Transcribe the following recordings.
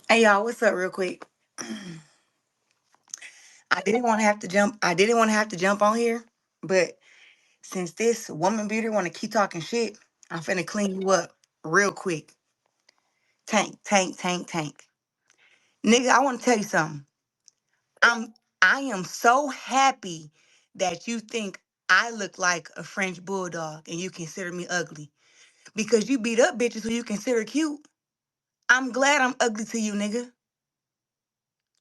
Hey y'all, what's up real quick? I didn't want to have to jump. I didn't want to have to jump on here, but since this woman beater want to keep talking shit, I'm finna clean you up real quick. Tank, tank, tank, tank. Nigga, I want to tell you something. I'm I am so happy that you think I look like a French bulldog and you consider me ugly. Because you beat up bitches who you consider cute. I'm glad I'm ugly to you, nigga.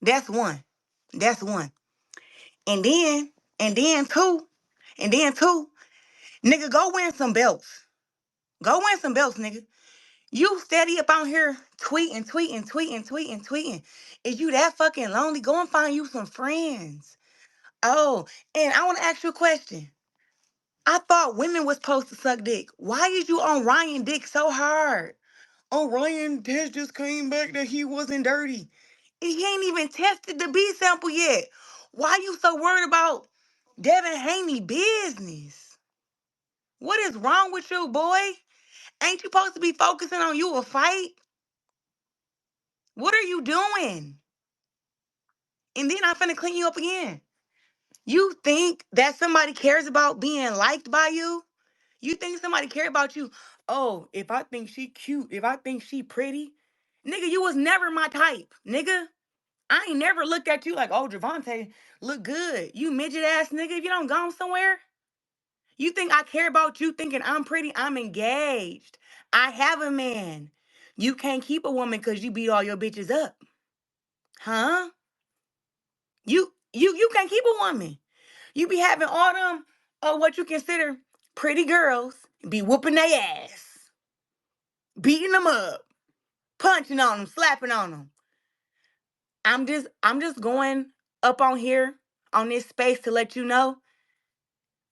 That's one. That's one. And then, and then two, and then two, nigga, go win some belts. Go win some belts, nigga. You steady up on here tweeting, tweeting, tweeting, tweeting, tweeting. Is you that fucking lonely? Go and find you some friends. Oh, and I want to ask you a question. I thought women was supposed to suck dick. Why is you on Ryan dick so hard? Oh, Ryan test just came back that he wasn't dirty. He ain't even tested the B sample yet. Why you so worried about Devin Haney business? What is wrong with you, boy? Ain't you supposed to be focusing on you a fight? What are you doing? And then I'm finna clean you up again. You think that somebody cares about being liked by you? You think somebody care about you? Oh, if I think she cute, if I think she pretty, nigga, you was never my type, nigga. I ain't never looked at you like, oh, Gervonta look good. You midget ass nigga, if you don't go somewhere. You think I care about you thinking I'm pretty? I'm engaged. I have a man. You can't keep a woman because you beat all your bitches up. Huh? You can't keep a woman. You be having all them what you consider pretty girls be whooping their ass, beating them up, punching on them, slapping on them. I'm just going up on here on this space to let you know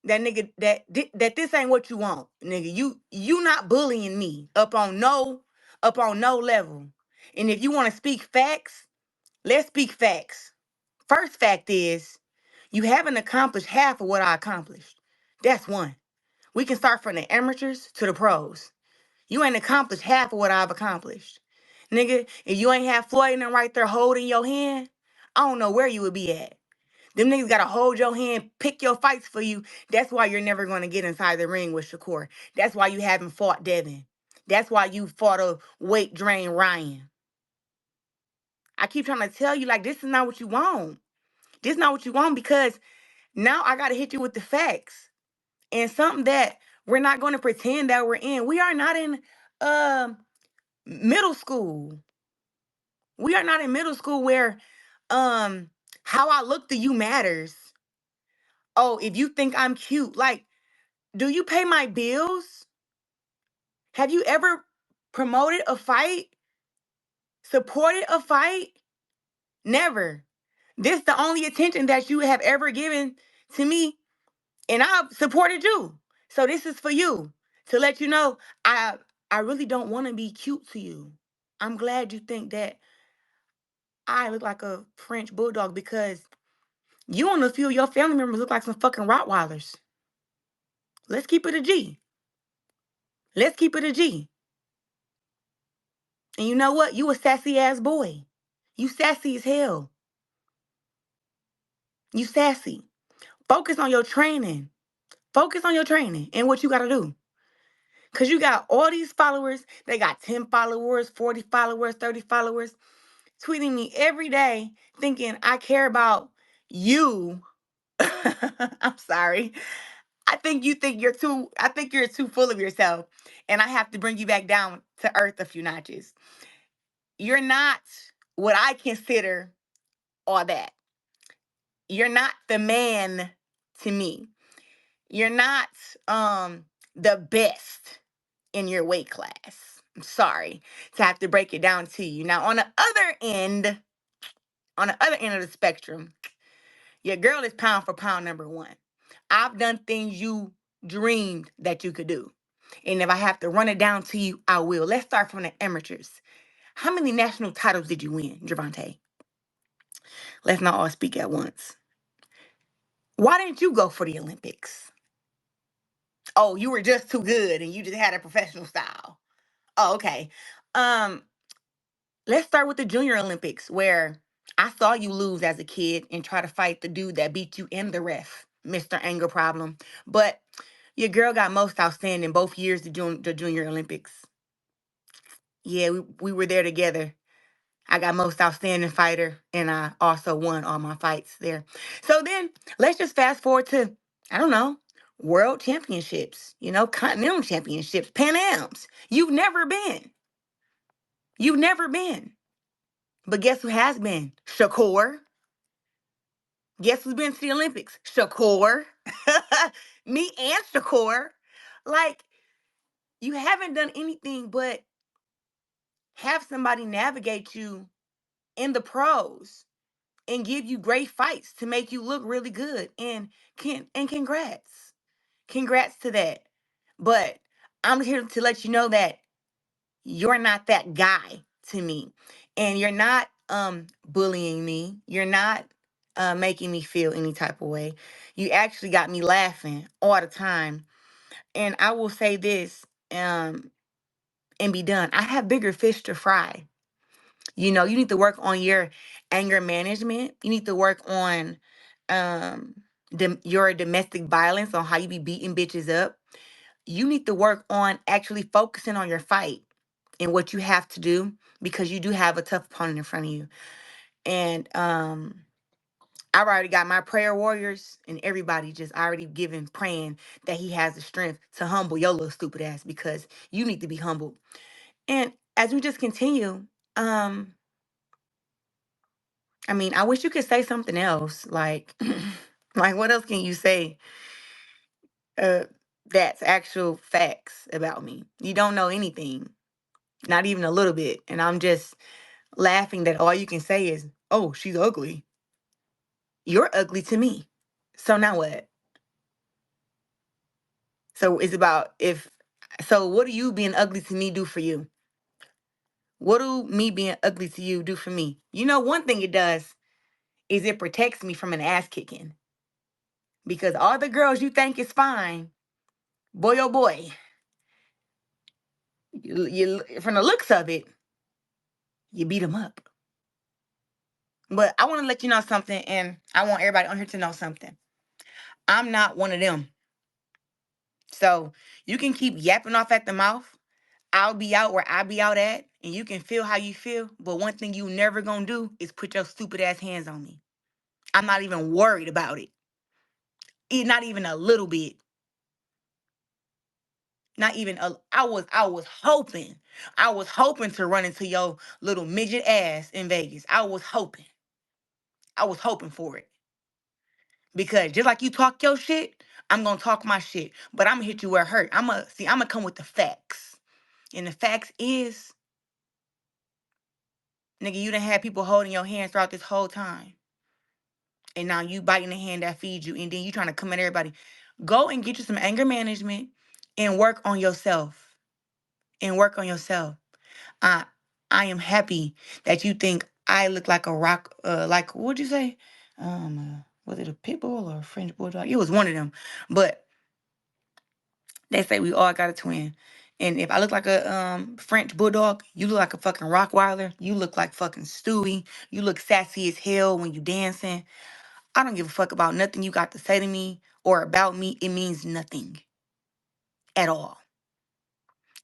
that nigga that this ain't what you want, nigga. You not bullying me up on no level. And if you want to speak facts, let's speak facts. First fact is you haven't accomplished half of what I accomplished. That's one. We can start from the amateurs to the pros. You ain't accomplished half of what I've accomplished. Nigga, if you ain't have Floyd and them right there holding your hand, I don't know where you would be at. Them niggas gotta hold your hand, pick your fights for you. That's why you're never gonna get inside the ring with Shakur. That's why you haven't fought Devin. That's why you fought a weight drain Ryan. I keep trying to tell you, like, this is not what you want. This is not what you want because now I gotta hit you with the facts. And something that we're not gonna pretend that we're in. We are not in middle school. We are not in middle school where um how I look to you matters. Oh, if you think I'm cute, like, do you pay my bills? Have you ever promoted a fight? Supported a fight? Never. This the only attention that you have ever given to me, and I've supported you. So this is for you to let you know I really don't want to be cute to you. I'm glad you think that I look like a French bulldog because you and a few of your family members look like some fucking Rottweilers. Let's keep it a G. Let's keep it a G. And you know what? You a sassy ass boy. You sassy as hell. You sassy. Focus on your training. Focus on your training and what you gotta do. Cause you got all these followers. They got 10 followers, 40 followers, 30 followers, tweeting me every day thinking I care about you. I'm sorry. I think you're too full of yourself. And I have to bring you back down to earth a few notches. You're not what I consider all that. You're not the man to me. You're not the best in your weight class. I'm sorry to have to break it down to you. Now on the other end of the spectrum, your girl is pound for pound number one. I've done things you dreamed that you could do. And if I have to run it down to you, I will. Let's start from the amateurs. How many national titles did you win, Gervonta? Let's not all speak at once. Why didn't you go for the Olympics? Oh, you were just too good and you just had a professional style. Oh, okay. Um, Let's start with the Junior Olympics, where I saw you lose as a kid and try to fight the dude that beat you in the ref, Mr. Anger Problem. But your girl got most outstanding both years the Junior Olympics. Yeah, we were there together. I got most outstanding fighter, and I also won all my fights there. So then let's just fast forward to, I don't know, world championships, continental championships, Pan Ams. You've never been. You've never been. But guess who has been? Shakur. Guess who's been to the Olympics? Shakur. Me and Shakur. Like, you haven't done anything but have somebody navigate you in the pros and give you great fights to make you look really good. And congrats. Congrats to that. But I'm here to let you know that you're not that guy to me. And you're not bullying me. You're not making me feel any type of way. You actually got me laughing all the time. And I will say this and be done. I have bigger fish to fry. You need to work on your anger management. You need to work on um your domestic violence, on how you be beating bitches up. You need to work on actually focusing on your fight and what you have to do, because you do have a tough opponent in front of you. And I've already got my prayer warriors and everybody just already giving, praying that he has the strength to humble your little stupid ass, because you need to be humbled. And as we just continue, um, I mean, I wish you could say something else. Like, like what else can you say? Uh, that's actual facts about me. You don't know anything, not even a little bit, and I'm just laughing that all you can say is, "Oh, she's ugly." You're ugly to me. So now what? So it's about if. So what do you being ugly to me do for you? What do me being ugly to you do for me? One thing it does is it protects me from an ass kicking, because all the girls you think is fine, boy oh boy, you from the looks of it, you beat them up. But I want to let you know something, and I want everybody on here to know something. I'm not one of them. So you can keep yapping off at the mouth. I'll be out where I be out at, and you can feel how you feel. But one thing you never gonna do is put your stupid ass hands on me. I'm not even worried about it. Not even a little bit. Not even a. I was hoping to run into your little midget ass in Vegas. I was hoping for it. Because just like you talk your shit, I'm gonna talk my shit. But I'm gonna hit you where it hurt. I'm gonna come with the facts. And the facts is, nigga, you done had people holding your hands throughout this whole time. And now you biting the hand that feeds you, and then you trying to come at everybody. Go and get you some anger management and work on yourself. And work on yourself. I I am happy that you think I look like a rock, like, what'd you say? Was it a pit bull or a French bulldog? It was one of them. But they say we all got a twin. And if I look like a French bulldog, you look like a fucking Rottweiler. You look like fucking Stewie. You look sassy as hell when you dancing. I don't give a fuck about nothing you got to say to me or about me. It means nothing at all.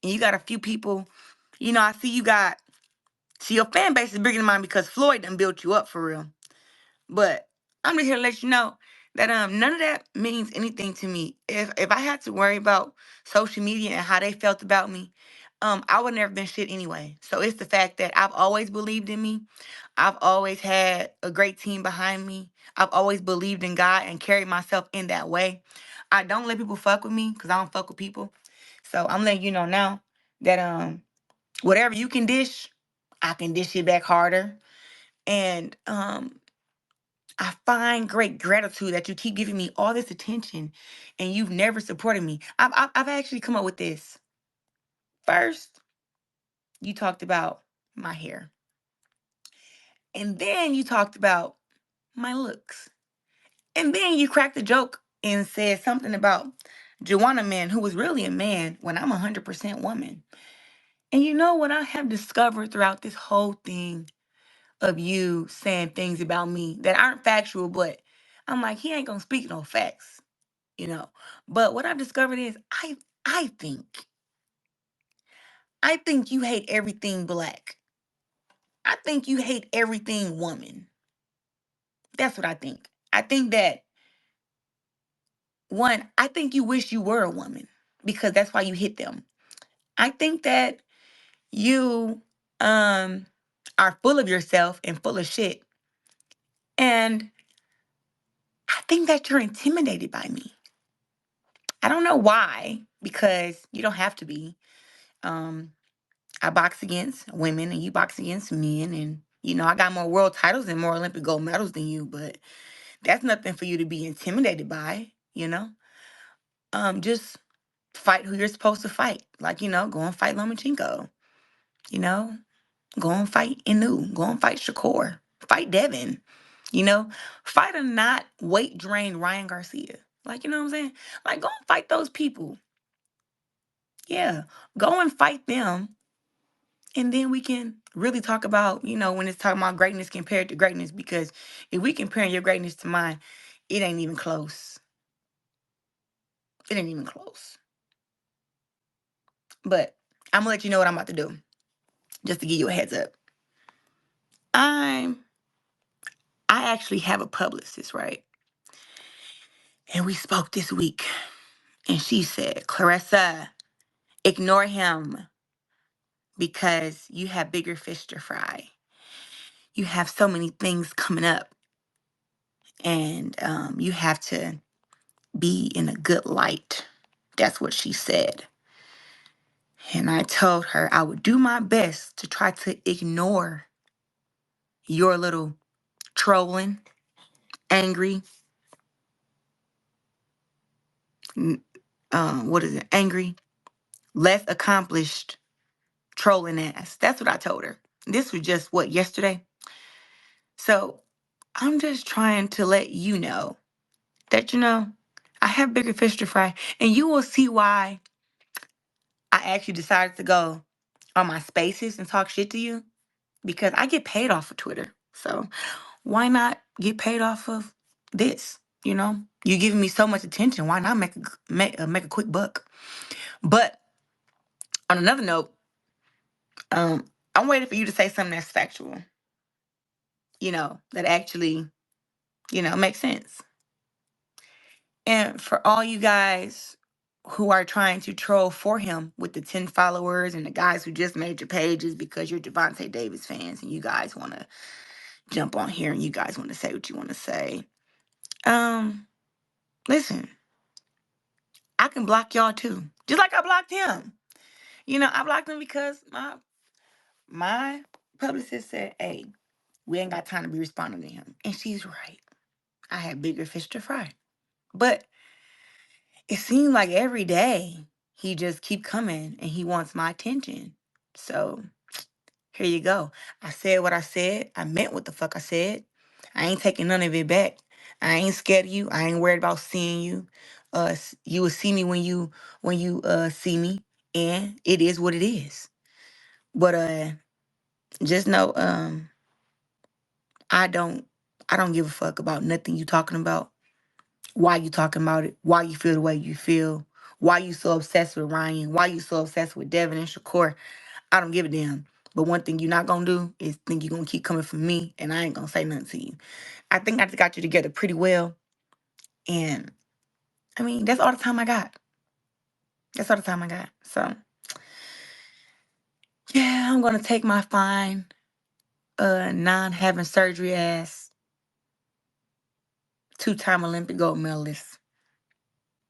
And you got a few people, I see your fan base is bigger than mine because Floyd done built you up for real. But I'm just here to let you know that none of that means anything to me. If I had to worry about social media and how they felt about me, I would never been shit anyway. So it's the fact that I've always believed in me. I've always had a great team behind me. I've always believed in God and carried myself in that way. I don't let people fuck with me because I don't fuck with people. So I'm letting you know now that whatever you can dish, I can dish it back harder. And I find great gratitude that you keep giving me all this attention and you've never supported me. I've actually come up with this. First, you talked about my hair. And then you talked about my looks. And then you cracked a joke and said something about Joanna man, who was really a man when I'm 100% woman. And you know what I have discovered throughout this whole thing of you saying things about me that aren't factual, but I'm like, he ain't gonna speak no facts, you know. But what I've discovered is I think I think you hate everything black. I think you hate everything woman. That's what I think. I think that one, I think you wish you were a woman because that's why you hit them. I think that you um are full of yourself and full of shit. And I think that you're intimidated by me. I don't know why, because you don't have to be. Um, I box against women and you box against men, and I got more world titles and more Olympic gold medals than you, but that's nothing for you to be intimidated by. Just fight who you're supposed to fight. Like, go and fight Lomachenko, you know, go and fight Inu, go and fight Shakur, fight Devin, you know, fight a not weight drained Ryan Garcia. Like, you know what I'm saying? Like, go and fight those people. Yeah, go and fight them. And then we can really talk about, when it's talking about greatness compared to greatness, because if we compare your greatness to mine, it ain't even close. It ain't even close. But I'm gonna let you know what I'm about to do, just to give you a heads up. I actually have a publicist, right? And we spoke this week, and she said, Claressa, ignore him because you have bigger fish to fry. You have so many things coming up, and you have to be in a good light. That's what she said. And I told her I would do my best to try to ignore your little trolling, angry, what is it? Angry, less accomplished trolling ass. That's what I told her. This was just what, yesterday? So I'm just trying to let you know that, I have bigger fish to fry. And you will see why I actually decided to go on my spaces and talk shit to you, because I get paid off of Twitter. So why not get paid off of this? You giving me so much attention. Why not make a quick buck? But on another note, I'm waiting for you to say something that's factual. That actually, makes sense. And for all you guys who are trying to troll for him with the 10 followers and the guys who just made your pages because you're Devontae Davis fans and you guys want to jump on here and you guys want to say what you want to say. Listen, I can block y'all too. Just like I blocked him. I blocked him because my publicist said, hey, we ain't got time to be responding to him. And she's right. I had bigger fish to fry. But it seemed like every day he just keep coming and he wants my attention. So here you go. I said what I said. I meant what the fuck I said. I ain't taking none of it back. I ain't scared of you. I ain't worried about seeing you. You will see me when you see me, and it is what it is. But just know, I don't I don't give a fuck about nothing you talking about. Why you talking about it? Why you feel the way you feel? Why you so obsessed with Ryan? Why you so obsessed with Devin and Shakur? I don't give a damn. But one thing you're not gonna do is think you're gonna keep coming for me and I ain't gonna say nothing to you. I think I just got you together pretty well. And I mean, that's all the time I got. That's all the time I got. So yeah, I'm gonna take my fine, non having surgery ass, 2-time Olympic gold medalist,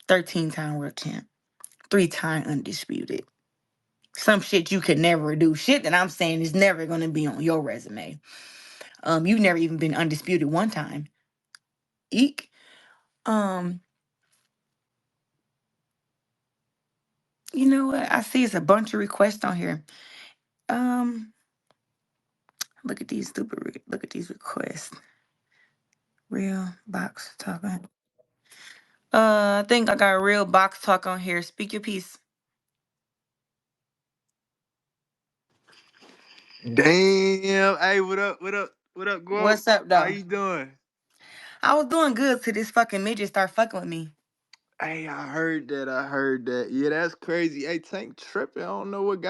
13-time world champ, 3-time undisputed. Some shit you could never do. Shit that I'm saying is never gonna be on your resume. You've never even been undisputed one time. Eek. Um, you know what? I see it's a bunch of requests on here. Um, look at these look at these requests. Real box talk on. I think I got a real box talk on here. Speak your piece. Damn. Hey, what up? What up? What up, Go? What's up, How though? you doing? I was doing good till this fucking midget start fucking with me. Hey, I heard that. I heard that. Yeah, that's crazy. Hey, Tank tripping. I don't know what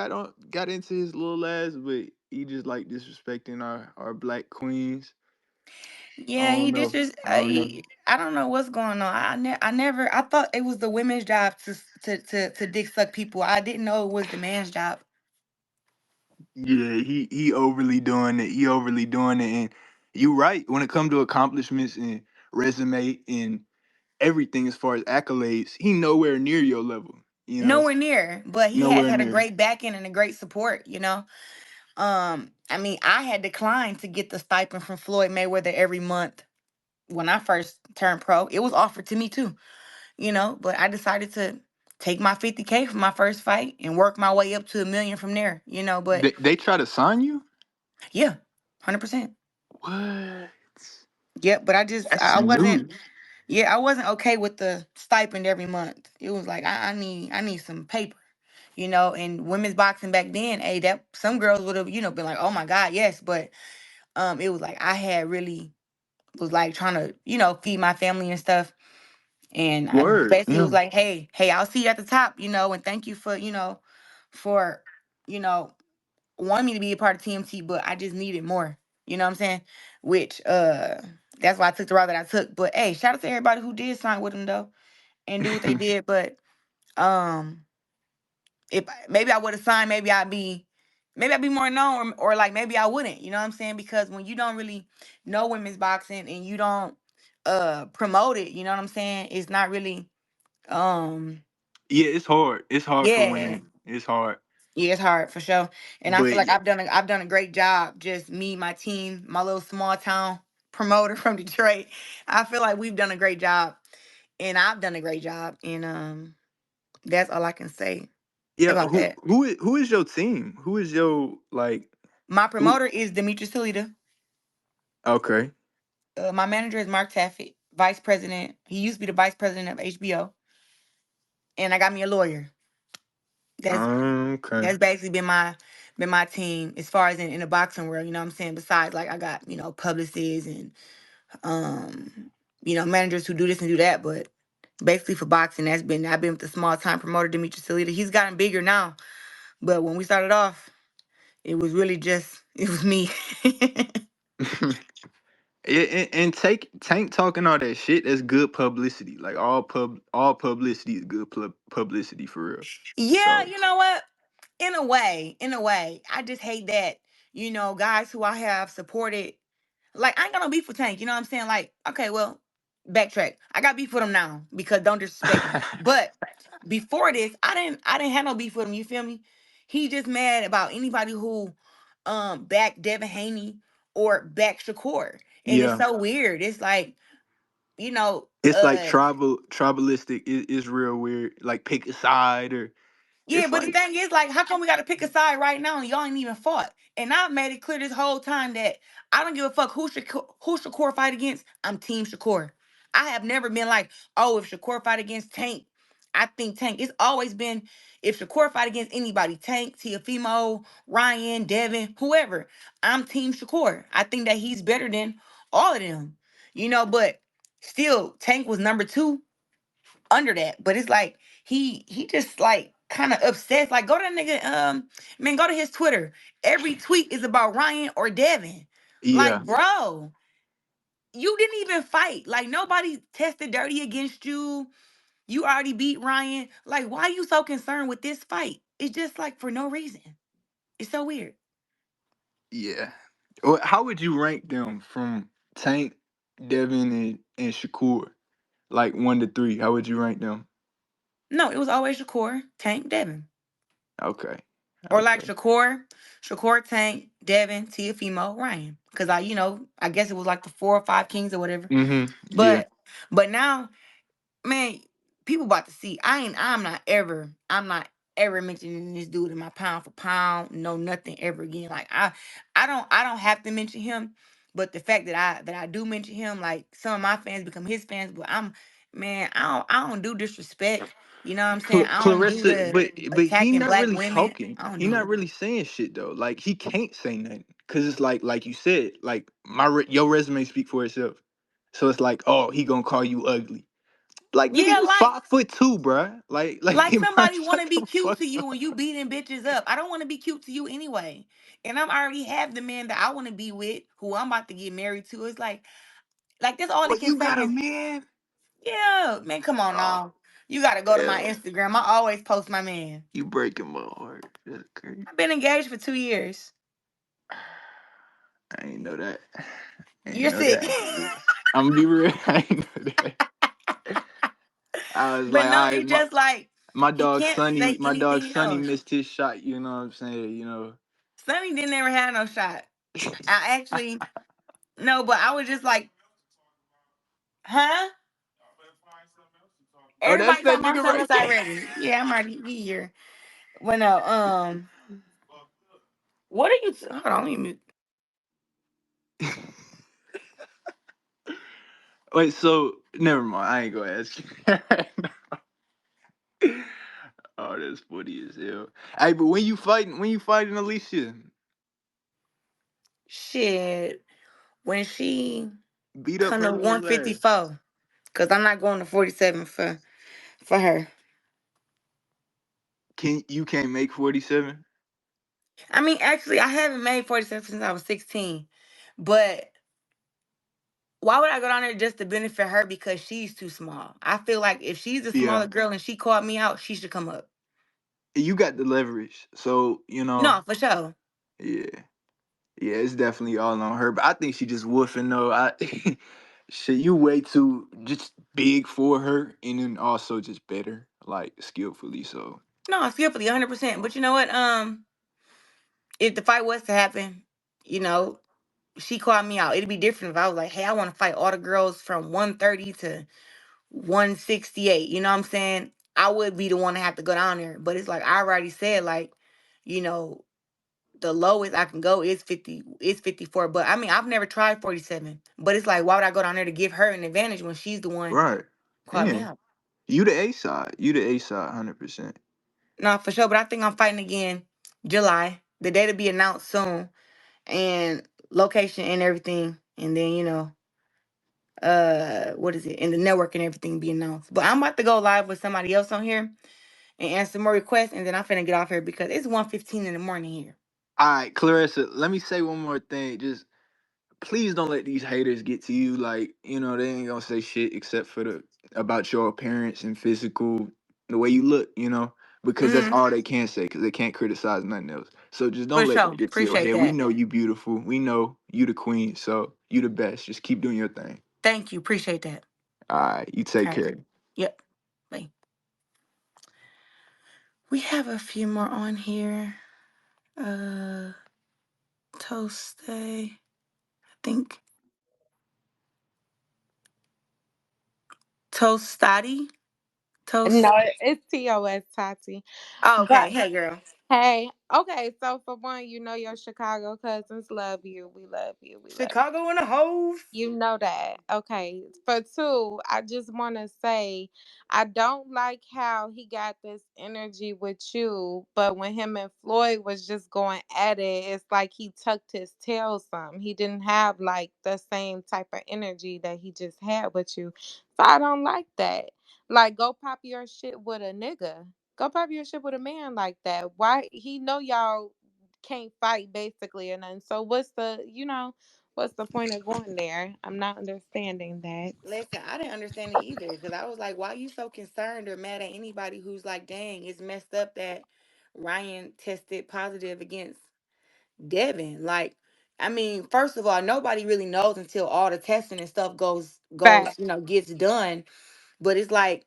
got into his little ass, but he just like disrespecting our black queens. I Yeah, don't he know. just I don't know. I don't know what's going on. I never I thought it was the women's job to dick suck people. I didn't know it was the man's job. Yeah, he overly doing it. He overly doing it, and you right when it comes to accomplishments and resume and everything as far as accolades. He nowhere near your level. You know, Nowhere near, but he nowhere had a near. great backing and a great support. I mean, I had declined to get the stipend from Floyd Mayweather every month when I first turned pro. It was offered to me too. But I decided to take my 50K from my first fight and work my way up to 1 million from there. But They try to sign you. yeah, 100%. What? Yep, but I just That's I wasn't news. yeah, I wasn't okay with the stipend every month. It was like I need some paper. And women's boxing back then, hey, that some girls would have, been like, "Oh my God, yes," but it was like I had really was like trying to, feed my family and stuff. And I Word. basically Yeah. was like, hey, I'll see you at the top, and thank you for, for, you know, wanting me to be a part of TMT, but I just needed more. You know what I'm saying? Which that's why I took the route that I took. But hey, shout out to everybody who did sign with him though and do what they did. But um if maybe I would have signed, maybe I'd be more known or like maybe I wouldn't, you know what I'm saying? Because when you don't really know women's boxing and you don't promote it, you know what I'm saying? It's not really um Yeah, it's hard. It's hard for yeah. women. It's hard. Yeah, it's hard for sure. And I feel But like I've done a great job. Just me, my team, my little small town promoter from Detroit. I feel like we've done a great job. And I've done a great job. And that's all I can say yeah, about that. who is your team? Who is your like My who promoter is Demetrius Toledo. okay. My manager is Mark Taffet, vice president. He used to be the vice president of HBO. And I got me a lawyer. That's Okay. that's basically been my team as far as in the boxing world, you know what I'm saying? Besides, like I got, publicists and managers who do this and do that, but basically for boxing, I've been with the small time promoter Demetrius Salita. He's gotten bigger now, but when we started off, it was really just it was me. Yeah, and take Tank talking all that shit. That's good publicity. Like all publicity is good publicity for real. Yeah, So you know what? In a way, I just hate that guys who I have supported. Like, I ain't got no beef with Tank. You know what I'm saying? Like, okay, well, backtrack. I got beef with him now because don't disrespect him. But before this, I didn't have no beef with him. You feel me? He just mad about anybody who back Devin Haney or back Shakur. And it's yeah, so weird. It's like, you know, it's like uh tribalistic is real weird. Like pick a side or Yeah, it's but the like thing is, like, how come we got to pick a side right now and y'all ain't even fought? And I've made it clear this whole time that I don't give a fuck who Shakur fight against. I'm Team Shakur. I have never been like, oh, if Shakur fight against Tank, I think Tank. It's always been if Shakur fight against anybody, Tank, Tiafimo, Ryan, Devin, whoever. I'm Team Shakur. I think that he's better than all of them. But still, Tank was number two under that. But it's like he just like kind of obsessed. Like go to that nigga, man, go to his Twitter. Every tweet is about Ryan or Devin. yeah, Like, bro, you didn't even fight. Like nobody tested dirty against you. You already beat Ryan. Like, why are you so concerned with this fight? It's just like for no reason. It's so weird. yeah. Well, how would you rank them from Tank, Devin, and Shakur? Like 1 to 3. How would you rank them? No, it was always Shakur, Tank, Devin. Okay. Or like Okay. Shakur, Tank, Devin, Tiafimo, Ryan. Cause I guess it was like the 4 or 5 kings or whatever. Yeah. But now, man, people about to see. I'm not ever mentioning this dude in my pound for pound. No, nothing ever again. Like I don't have to mention him, but the fact that I do mention him, like some of my fans become his fans. But Man, I don't do disrespect. You know what I'm saying? I don't do Clarissa, the but he attacking not black really women. talking. I don't He do not it. really saying shit though. Like he can't say nothing because it's like you said, like your resume speak for itself. So it's like, oh, he gonna call you ugly. Like nigga, Yeah, you 5'2", bruh. Like like bruh, somebody want shut to be the cute fuck to you up. and you beating bitches up. I don't want to be cute to you anyway. And I'm already have the man that I want to be with, who I'm about to get married to. It's like that's all Oh, it can you say got a is, man? yeah, man, come on Oh, now. You got to go to my hell, Instagram. I always post my man. you breaking my heart. That's crazy. I've been engaged for 2 years. I ain't know that. I ain't You're know sick. that. I'm gonna be real. I ain't know that. I was But like, no, all right, it's just like he can't say My dog anything Sonny else. missed his shot. You know what I'm saying? You know. Sonny didn't ever have no shot. I actually no, but I was just like, huh? Oh, that's Everybody that talking about nigga something right else already. Yeah, I'm already here. Well, no, what are you? Hold on, let me mute. there. Wait, so never mind. I ain't gonna ask you. Oh, that's funny as hell. Hey, but when you fighting Alicia, Shit, when she beat up come to her little ass. 154, cause I'm not going to 47 for her. You can't make 47? I mean, actually, I haven't made 47 since I was 16, but why would I go down there just to benefit her because she's too small? I feel like if she's a Yeah, smaller girl and she called me out, she should come up. you got the leverage, so you know. No, for sure. Yeah, yeah, it's definitely all on her. But I think she just woofing though. I shit, you way too just big for her, and then also just better, like skillfully. So No, skillfully, 100%. But you know what? If the fight was to happen, you know, she called me out. It'd be different if I was like, hey, I want to fight all the girls from 130 to 168. You know what I'm saying? I would be the one to have to go down there. But it's like I already said, like, you know, the lowest I can go is 54. But I mean, I've never tried 47. But it's like, why would I go down there to give her an advantage when she's the one right, who called me yeah, out? you the A side, you the A side, 100%. No, for sure. But I think I'm fighting again July. The day to be announced soon. And location and everything. And then, what is it? And the network and everything be announced. But I'm about to go live with somebody else on here and answer more requests, and then I'm finna get off here because it's 1:15 in the morning here. All right, Clarissa, let me say one more thing. Just please don't let these haters get to you. Like, you know, they ain't gonna say shit except for the about your appearance and physical, the way you look, you know, because that's Mm-hmm. all they can say, because they can't criticize nothing else. So just For don't let that sure. get to your Appreciate head. We that. know you beautiful. We know you the queen. So you the best. Just keep doing your thing. Thank you. Appreciate that. All right, you take All right. care. Yep. Bye. We have a few more on here. Uh Toast Day. I think Toastati. No, Toast. it's TOS Tati. Oh, But okay. Hey girl. hey, okay, so for one, you know your Chicago cousins love you. We love you. We love you. Chicago in the hove. You know that. Okay. For two, I just want to say I don't like how he got this energy with you, but when him and Floyd was just going at it, it's like he tucked his tail some. He didn't have like the same type of energy that he just had with you. So I don't like that. Like go pop your shit with a nigga. Go pop your shit with a man like that. Why he know y'all can't fight basically and then so what's the point of going there? I'm not understanding that. Listen, I didn't understand it either because I was like, why are you so concerned or mad at anybody who's like, dang, it's messed up that Ryan tested positive against Devin? Like, I mean, first of all, nobody really knows until all the testing and stuff Fact. gets done. But it's like,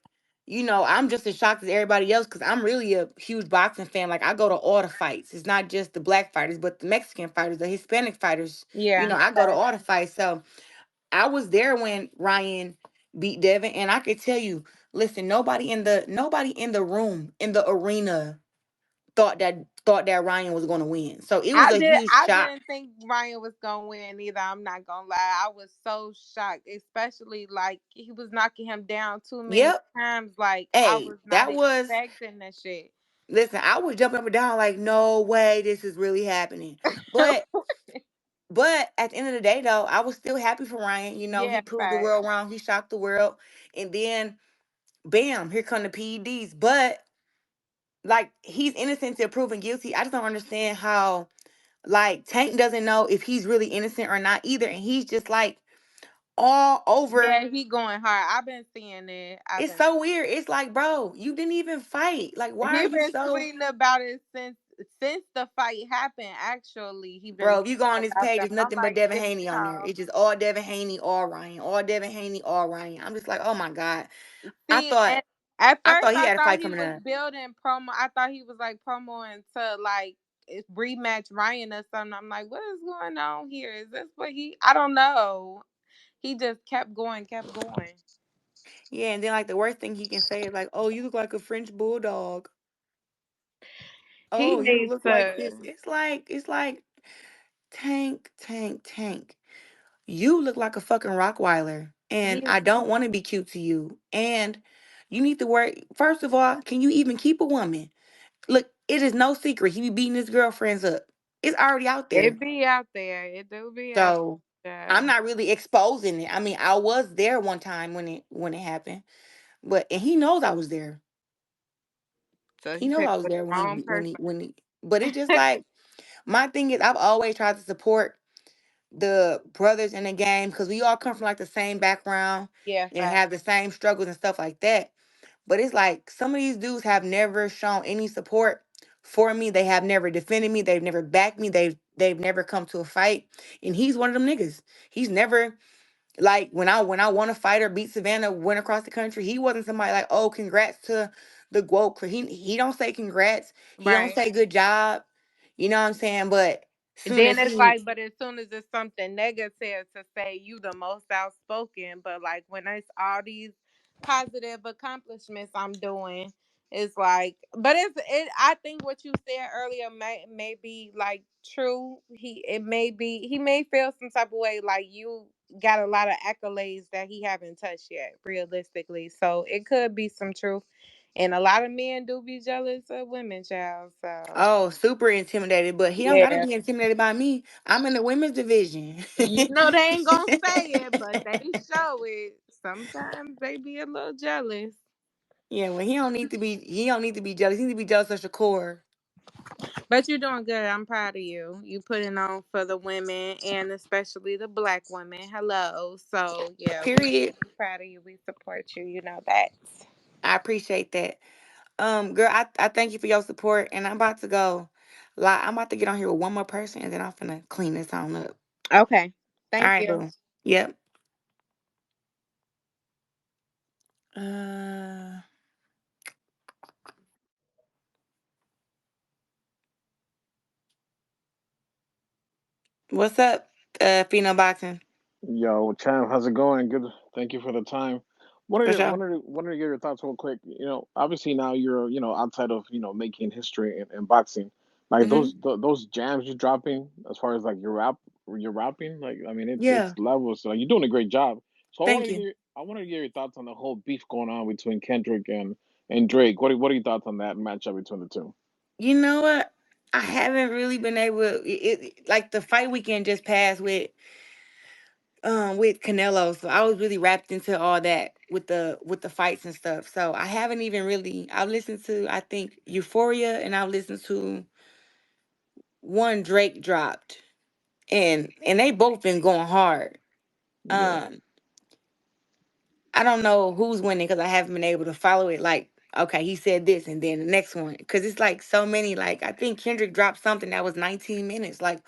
I'm just as shocked as everybody else because I'm really a huge boxing fan. Like, I go to all the fights. It's not just the black fighters, but the Mexican fighters, the Hispanic fighters. Yeah. I go to all the fights. So I was there when Ryan beat Devin, and I could tell you, listen, nobody in the room in the arena thought that thought that Ryan was going to win. So it was a huge I shock. didn't think Ryan was gonna win either. I'm not gonna lie. I was so shocked, especially like he was knocking him down too many Yep. times. Like I Hey, was not that was, expecting that shit. listen, I was jumping up and down like, no way, this is really happening. But at the end of the day, though, I was still happy for Ryan. You know, he Yeah, proved the fact. world wrong. He shocked the world, and then bam, here come the PEDs. But like, he's innocent till proven guilty. I just don't understand how, like, Tank doesn't know if he's really innocent or not either, and he's just like all over. Yeah, he going hard. I've been seeing it. I've It's been. so weird. It's like, bro, you didn't even fight. Like, why are He you been so, tweeting about it since the fight happened. Actually, he been bro? If you go on tweeting this about page, them. it's I'm nothing but like, Devin Haney on there. damn. It's just all Devin Haney, all Ryan, all Devin Haney, all Ryan. I'm just like, oh my god. I See, thought and at I first thought he I had a thought fight he coming was up. building promo. I thought he was like promoing to like rematch Ryan or something. I'm like, what is going on here? Is this what he? I don't know. He just kept going, kept going. Yeah, and then like the worst thing he can say is like, "Oh, you look like a French bulldog. He Oh, you needs look like this." to. It's like Tank, Tank, Tank. You look like a fucking Rottweiler, and He I don't want to be cute to you. And you need to work. First of all, can you even keep a woman? Look, it is no secret he be beating his girlfriends up. It's already out there. it be out there. It do be out So I'm there. not really exposing it. I mean, I was there one time when it happened, but and he knows I was there. So He he knows I picked was the there wrong person. when he. But it's just like my thing is, I've always tried to support the brothers in the game because we all come from like the same background Yeah, and fact. have the same struggles and stuff like that. But it's like some of these dudes have never shown any support for me. They have never defended me. They've never backed me. They've never come to a fight. And he's one of them niggas. He's never like when I won a fight or beat Savannah, went across the country. He wasn't somebody like, oh, congrats to the woke. He don't say congrats. He don't Right. say good job. You know what I'm saying? But soon Then as it's he like, but as soon as it's something negative to say, you the most outspoken. But like when it's all these positive accomplishments I'm doing, it's like, but it. I think what you said earlier may be like true. It may be he may feel some type of way like you got a lot of accolades that he haven't touched yet, realistically. So it could be some truth. And a lot of men do be jealous of women, child. So oh, super intimidated, but he don't gotta yeah. be intimidated by me. I'm in the women's division. You know they ain't gonna say it, but they show it. Sometimes they be a little jealous. Yeah, well, he don't need to be jealous. He need to be jealous of Shakur. But you're doing good. I'm proud of you. You putting on for the women and especially the black women. Hello. So yeah, Period. we proud of you. We support you. You know that. I appreciate that. Girl, I thank you for your support, and I'm about to go. Like, I'm about to get on here with one more person, and then I'm finna clean this on up. Okay. All Thank right, you. boo. Yep. Uh, what's up, Pheno Boxing? Yo, champ, how's it going? Good. Thank you for the time. Wanted For to sure. wanted to wanted to get your thoughts real quick. Obviously now you're outside of making history in boxing. Like Mm-hmm. those jams you're dropping, as far as like your rapping. Like I mean, it's Yeah. levels. So you're doing a great job. So Thank you. I wanted to get your thoughts on the whole beef going on between Kendrick and Drake. What are your thoughts on that matchup between the two? You know what? I haven't really been able. Like the fight weekend just passed with Canelo, so I was really wrapped into all that with the fights and stuff. So I haven't even really. I've listened to I think Euphoria, and I've listened to one Drake dropped, and they both been going hard. Yeah. Um, I don't know who's winning because I haven't been able to follow it. Like, okay, he said this, and then the next one, because it's like so many. Like, I think Kendrick dropped something that was 19 minutes. Like,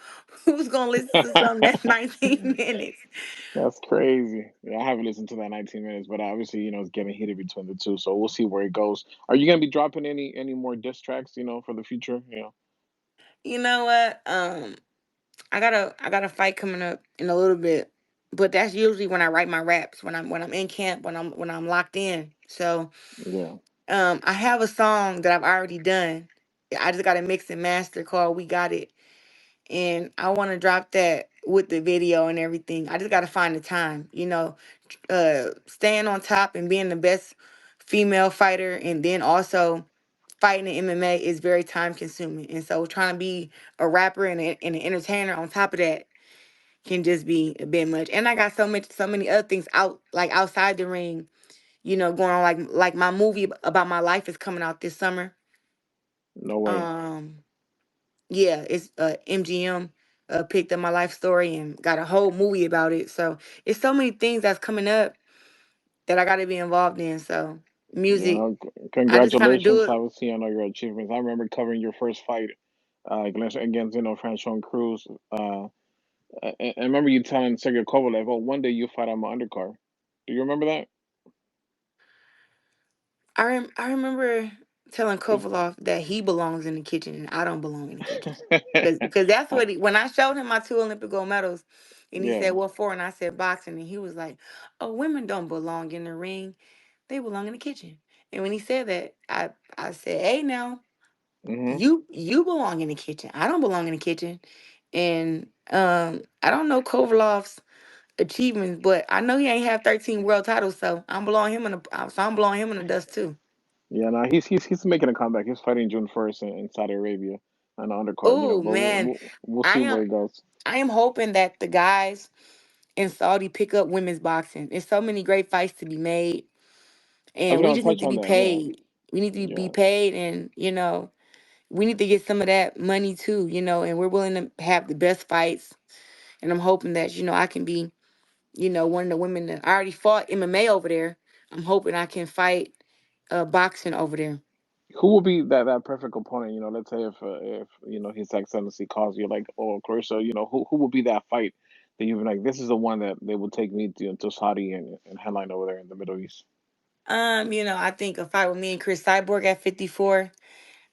who's gonna listen to something that's 19 minutes? That's crazy. Yeah, I haven't listened to that 19 minutes, but obviously, it's getting heated between the two. So we'll see where it goes. Are you gonna be dropping any more diss tracks, for the future? You know what? I got a fight coming up in a little bit, but that's usually when I write my raps when I'm in camp when I'm locked in. So Yeah. I have a song that I've already done. I just got a mix and master called We Got It. And I want to drop that with the video and everything. I just got to find the time, staying on top and being the best female fighter, and then also fighting in MMA is very time consuming. And so trying to be a rapper and an entertainer on top of that can just be a bit much. And I got so many other things out, like outside the ring, going on, like my movie about my life is coming out this summer. No way. Um yeah, it's MGM picked up my life story and got a whole movie about it. So it's so many things that's coming up that I got to be involved in. So music, I just kind of do Congratulations. I it. was seeing all your achievements. I remember covering your first fight against Franchon Cruz. I remember you telling Sergey Kovalev, "Oh, one day you'll fight on my undercard." Do you remember that? I remember telling Kovalov that he belongs in the kitchen and I don't belong in the kitchen. Because that's Uh, what when I showed him my two Olympic gold medals, and he yeah. said, "What for?" And I said, "Boxing." And he was like, "Oh, women don't belong in the ring; they belong in the kitchen." And when he said that, I said, "Hey, now Hmm. you belong in the kitchen. I don't belong in the kitchen." And I don't know Kovalov's achievements, but I know he ain't have 13 world titles, so I'm blowing him in the dust too. Yeah. No, he's making a comeback. He's fighting June 1st in Saudi Arabia on the undercard. Oh But man, we'll I see am where it goes. I am hoping that the guys in Saudi pick up women's boxing. There's so many great fights to be made, I was and we gonna just need touch to on be that. Yeah. paid. We need to be Yeah. paid, and we need to get some of that money too. And we're willing to have the best fights. And I'm hoping that I can be one of the women that I already fought MMA over there. I'm hoping I can fight boxing over there. Who will be that perfect opponent? Let's say if His Excellency calls you like, oh, Claressa, who will be that fight that you've been like, this is the one that they will take me to Saudi and headline over there in the Middle East. I think a fight with me and Chris Cyborg at 54.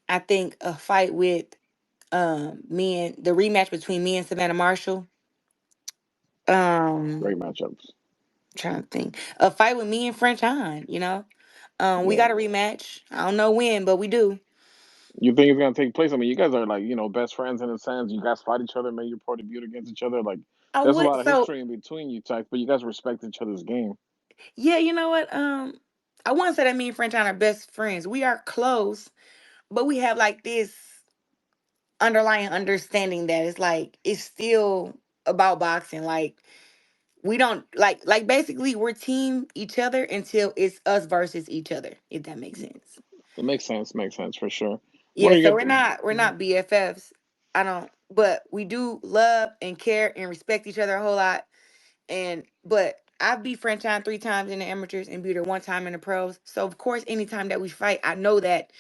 I think a fight with me and the rematch between me and Savannah Marshall. Great Um, matchups. trying to think. A fight with me and French on. We Yeah. got a rematch. I don't know when, but we do. You think it's gonna take place? I mean, you guys are like best friends in a sense. You guys fight each other, make your pro debut against each other. Like, I there's a would lot of so history in between you types, but you guys respect each other's game. yeah, you know what? I wouldn't say that me and French are best friends. We are close, but we have like this underlying understanding that it's like it's still about boxing. Like we don't like basically we're team each other until it's us versus each other, if that makes sense. It makes sense for sure. When Yeah, are you so get? we're not BFFs. I don't but we do love and care and respect each other a whole lot. And but I've beat Franchine 3 times in the amateurs and beat her 1 time in the pros. So of course, anytime that we fight, I know that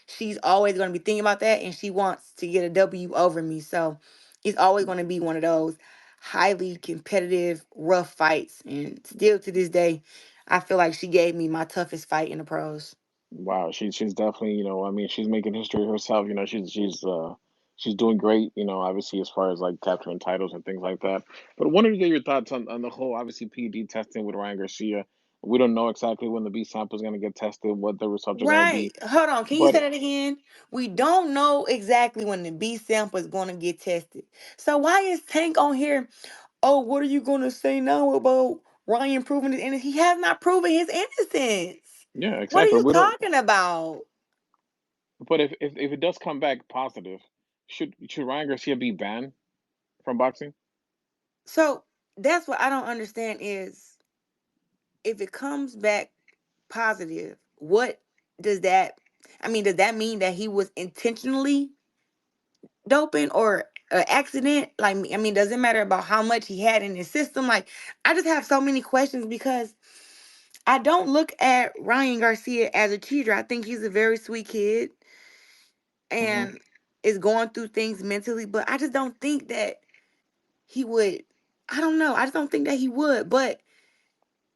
she's always going to be thinking about that, and she wants to get a W over me. So it's always going to be one of those highly competitive, rough fights. And still to this day, I feel like she gave me my toughest fight in the pros. Wow, she's definitely, I mean, she's making history herself. She's doing great. Obviously as far as like capturing titles and things like that. But I wanted to get your thoughts on the whole obviously PED testing with Ryan Garcia. We don't know exactly when the B sample is going to get tested, what the results are going to Right. be. Hold on. Can you But say that again? We don't know exactly when the B sample is going to get tested. So why is Tank on here? Oh, what are you going to say now about Ryan proving his innocence? He has not proven his innocence. yeah, What are exactly. you We don't. talking about? But if it does come back positive, should Ryan Garcia be banned from boxing? So that's what I don't understand is if it comes back positive, what does that does that mean that he was intentionally doping or an accident? Like, does it matter about how much he had in his system? Like, I just have so many questions because I don't look at Ryan Garcia as a cheater. I think he's a very sweet kid Hmm. and is going through things mentally, but I just don't think that he would. I don't know. I just don't think that he would. But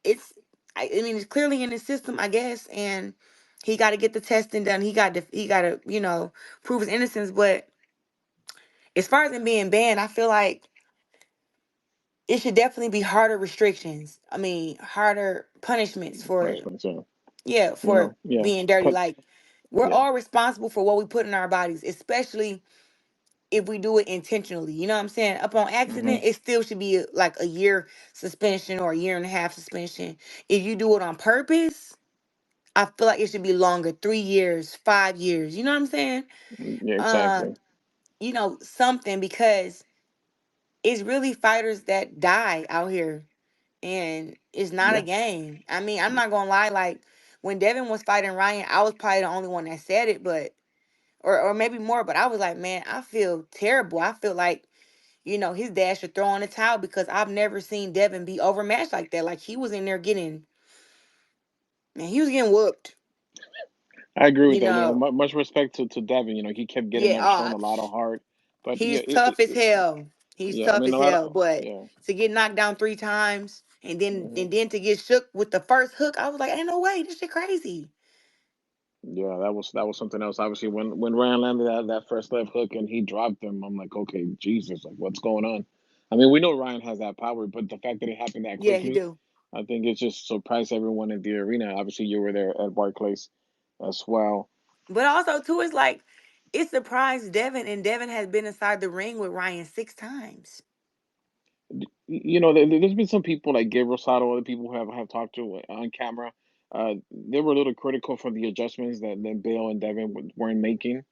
it's, it's clearly in his system, I guess, and he got to get the testing done. He got to, prove his innocence. But as far as him being banned, I feel like it should definitely be harder restrictions. Harder punishments for, Punishments, yeah. yeah, for Yeah. being dirty. Cut. Like We're Yeah. all responsible for what we put in our bodies, especially if we do it intentionally. You know what I'm saying? Upon Hmm. accident, it still should be like a year suspension or a year and a half suspension. If you do it on purpose, I feel like it should be longer, 3 years, 5 years. You know what I'm saying? Yeah, Uh, exactly. something, because it's really fighters that die out here, and it's not a Yeah. game. I mean, I'm not gonna lie. Like when Devin was fighting Ryan, I was probably the only one that said it, but or maybe more. But I was like, man, I feel terrible. I feel like his dad should throw in the towel, because I've never seen Devin be overmatched like that. Like he was in there getting, man, he was getting whooped. I agree with You that. You know, know, much respect to Devin. You know, he kept getting yeah, up, showing a lot of heart. But yeah, he's tough as hell. He's yeah. I tough mean, a as lot hell. of But yeah. to get knocked down 3 times and then Hmm. and then to get shook with the first hook, I was like, ain't no way, this shit crazy. Yeah, that was something else. Obviously, when Ryan landed that first left hook and he dropped him, I'm like, okay, Jesus, like what's going on? I mean, we know Ryan has that power, but the fact that it happened that Yeah, he quickly, do. I think it just surprised everyone in the arena. Obviously, you were there at Barclays as well. But also too, it's like it surprised Devin, and Devin has been inside the ring with Ryan 6 times. You know, there's been some people like Gabriel Sato, other people who have talked to on camera. They were a little critical for the adjustments that Bale and Devin weren't making.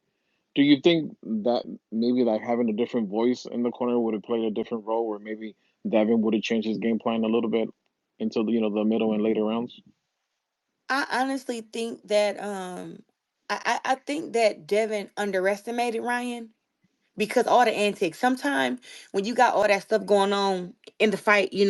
Do you think that maybe like having a different voice in the corner would have played a different role, where maybe Devin would have changed his game plan a little bit into the middle and later rounds? I honestly think that I think that Devin underestimated Ryan, because all the antics. Sometimes when you got all that stuff going on in the fight, you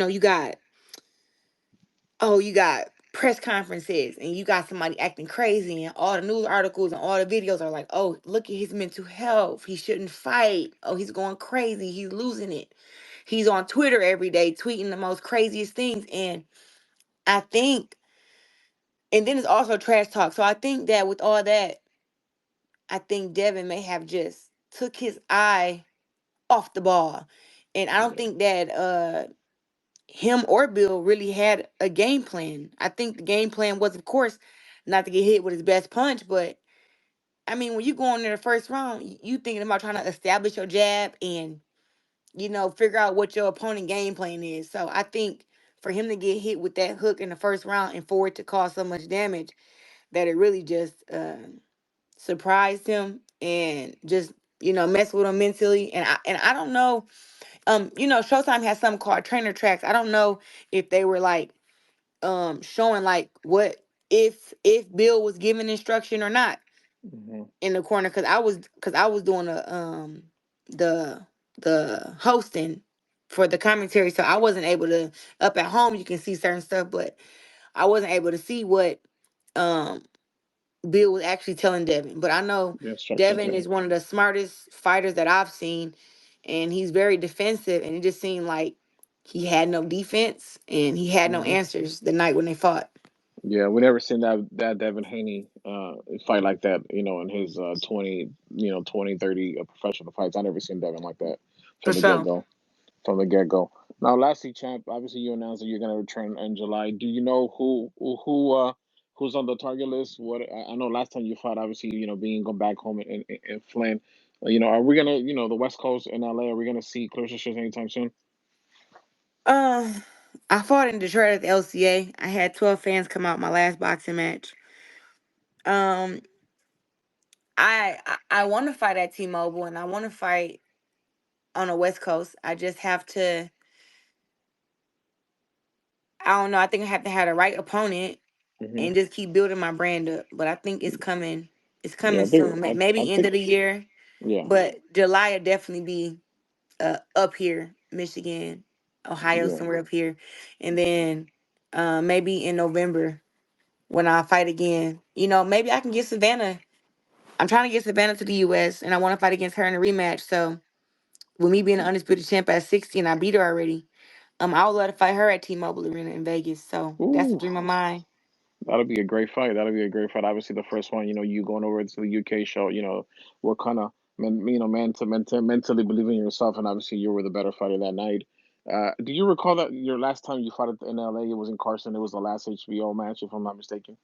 got press conferences, and you got somebody acting crazy, and all the news articles and all the videos are like, oh, look at his mental health, he shouldn't fight, oh, he's going crazy, he's losing it. He's on Twitter every day tweeting the most craziest things. And I think, and then it's also trash talk. So I think that with all that, I think Devin may have just took his eye off the ball. And I don't Yeah. think that him or Bill really had a game plan. I think the game plan was, of course, not to get hit with his best punch. But I mean, when you go in there the first round, you thinking about trying to establish your jab and figure out what your opponent game plan is. So I think for him to get hit with that hook in the first round and for it to cause so much damage, that it really just surprised him and just mess with him mentally. And I don't know. Showtime has something called trainer tracks. I don't know if they were like showing like what if Bill was giving instruction or not Hmm. in the corner, because I was doing the the hosting for the commentary, so I wasn't able to. Up at home you can see certain stuff, but I wasn't able to see what um Bill was actually telling Devin. But I know The instructions, Devin yeah. is one of the smartest fighters that I've seen, and he's very defensive. And it just seemed like he had no defense and he had no Hmm. answers the night when they fought. Yeah, we never seen that Devin Haney fight like that. You know, in his 20, 20, 30 professional fights, I never seen Devin like that For from the get sure. go. From the get go. Now, lastly, champ. Obviously, you announced that you're going to return in July. Do you know who's on the target list? What I know last time you fought, obviously, being going back home in Flint. Are we gonna, the West Coast in LA? Are we gonna see Clarissa Shields anytime soon? Uh, I fought in Detroit at the LCA. I had 12 fans come out my last boxing match. Um, I want to fight at T-Mobile, and I want to fight on the West Coast. I just have to. I don't know. I think I have to have the right opponent Hmm. and just keep building my brand up. But I think it's coming. It's Yeah, coming soon. I Maybe end think, of the year, yeah, but July will definitely be up here, Michigan, Ohio, yeah, somewhere up here, and then maybe in November when I fight again. Maybe I can get Savannah. I'm trying to get Savannah to the U.S. and I want to fight against her in a rematch. So with me being an undisputed champ at 60 and I beat her already, I would love to fight her at T-Mobile Arena in Vegas. So that's a ooh, dream of mine. that'll be a great fight. That'll be a great fight. Obviously, the first one, you going over to the UK show, what kind of mentally believe in yourself, and obviously you were the better fighter that night. Do you recall that your last time you fought in LA, it was in Carson? It was the last HBO match, if I'm not mistaken.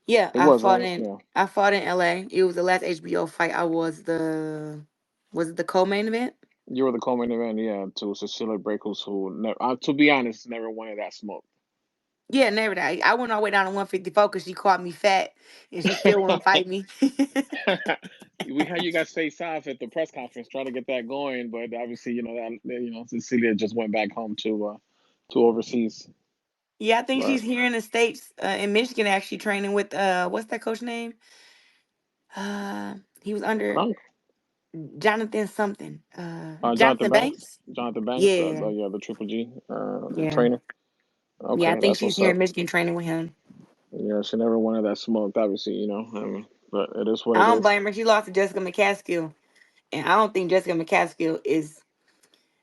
Yeah, It was right. Yeah, I fought in LA. It was the last HBO fight. Was it the co-main event? you were the co-main event. Yeah, to Cecilia Brækhus, who to be honest, never wanted that smoke. Yeah, never that. I went all the way down to 154 because she caught me fat and she still wouldn't fight me. We had you guys face off at the press conference, trying to get that going, but obviously, Cecilia just went back home to overseas. Yeah, I think But she's here in the States, in Michigan, actually training with what's that coach name? He was under Kronk, Jonathan something. Jonathan Jonathan Banks, Banks. Jonathan Banks, Yeah, the Triple G yeah, trainer. yeah. I Okay, think that's she's what's here in up. Michigan training with him. Yeah, she never wanted that smoke, obviously, I mean, but it is what I it don't is. blame her. She lost to Jessica McCaskill, and I don't think Jessica McCaskill is.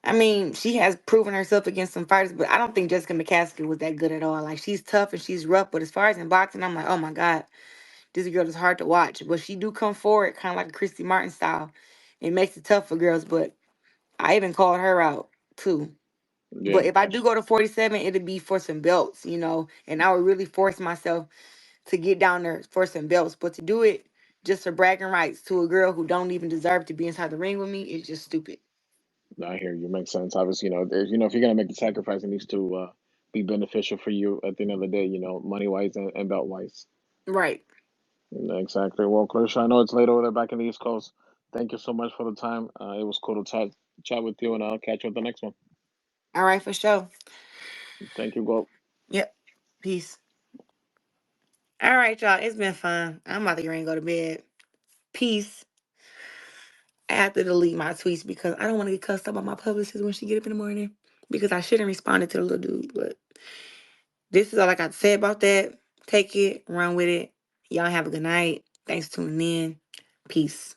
I mean, she has proven herself against some fighters, but I don't think Jessica McCaskill was that good at all. Like she's tough and she's rough, but as far as in boxing, I'm like, oh my god, this girl is hard to watch. But she do come forward, kind of like a Christy Martin style. It makes it tough for girls, but I even called her out too. Yeah, But if I do go to 47, it'd be for some belts, and I would really force myself to get down there for some belts. But to do it just for bragging rights to a girl who don't even deserve to be inside the ring with me is just stupid. I hear you. Makes sense. Obviously, if you're gonna make the sacrifice, it needs to be beneficial for you at the end of the day. Money wise and belt wise. Right. Exactly. Well, Clarissa, I know it's late over there back in the East Coast. Thank you so much for the time. It was cool to chat with you, and I'll catch you at the next one. All right, for sure. Thank you, Go. Yep. Peace. All right, y'all. It's been fun. I'm about to get ready and go to bed. Peace. I have to delete my tweets because I don't want to get cussed out by my publicist when she get up in the morning. Because I shouldn't responded to the little dude. But this is all I got to say about that. Take it, run with it. Y'all have a good night. Thanks for tuning in. Peace.